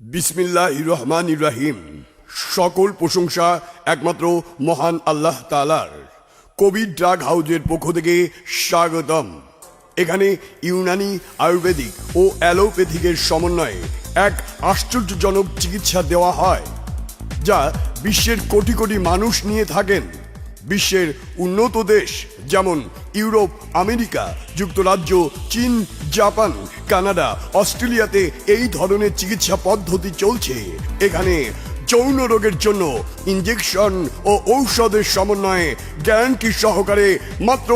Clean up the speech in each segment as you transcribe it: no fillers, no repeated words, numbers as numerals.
বিসমিল্লাহির রহমানির রহিম। সকল প্রশংসা একমাত্র মহান আল্লাহ তাআলার। কোভিড ড্রাগ হাউজের পক্ষ থেকে স্বাগতম। এখানে ইউনানি, আয়ুর্বেদিক ও অ্যালোপ্যাথিকের সমন্বয়ে এক আশ্চর্যজনক চিকিৎসা দেওয়া হয়, যা বিশ্বের কোটি কোটি মানুষ নিয়ে থাকেন। বিশ্বের উন্নত দেশ যেমন ইউরোপ, আমেরিকা যুক্তরাজ্য, চীন, জাপান, কানাডা, অস্ট্রেলিয়াতে এই ধরনের চিকিৎসা পদ্ধতি চলছে। এখানে যৌন রোগের জন্য ইনজেকশন ও ঔষধের সমন্বয়ে গ্যারান্টি সহকারে মাত্র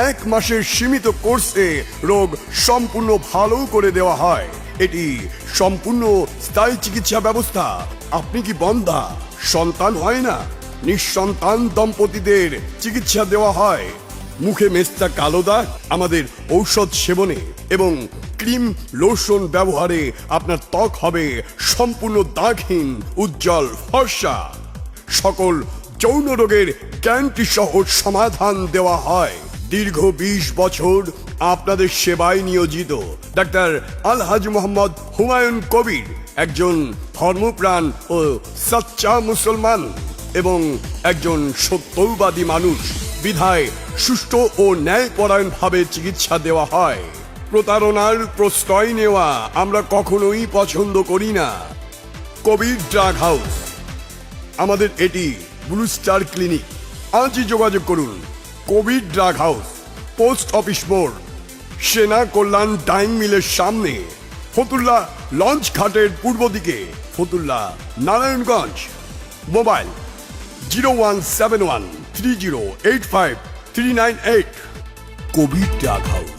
1 মাসের সীমিত কোর্সে রোগ সম্পূর্ণ ভালো করে দেওয়া হয়। এটি সম্পূর্ণ স্থায়ী চিকিৎসা ব্যবস্থা। আপনি কি বন্ধ্যা, সন্তান হয় না? নিঃসন্তান দম্পতিদের চিকিৎসা দেওয়া হয়। মুখে মেস্তা, কালো দাগ আমাদের ঔষধ সেবনে এবং ক্রিম, লোশন ব্যবহারে আপনার ত্বক হবে সম্পূর্ণ দাগহীন, উজ্জ্বল, ফর্সা। সকল যৌন রোগের গ্যারান্টি সহ সমাধান দেওয়া হয়। দীর্ঘ 20 বছর আপনাদের সেবায় নিয়োজিত ডাক্তার আলহাজি মোহাম্মদ হুমায়ুন কবির একজন ধর্মপ্রাণ ও সচ্চা মুসলমান এবং একজন সত্যবাদী মানুষ বিধায় সুষ্ঠু ও ন্যায়পরায়ণভাবে চিকিৎসা দেওয়া হয়। প্রতারণার প্রশ্রয় নেওয়া আমরা কখনোই পছন্দ করি না। কোভিড ড্রাগ হাউস, আমাদের এটি ব্লু স্টার ক্লিনিক। আজই যোগাযোগ করুন। Covid drug house, post office মোড়, সেনা কল্যাণ ডাইং মিলের সামনে, ফতুল্লা লঞ্চ ঘাটের পূর্ব দিকে, Fatullah, Narayanganj. Mobile 01713085 398। Covid drug house.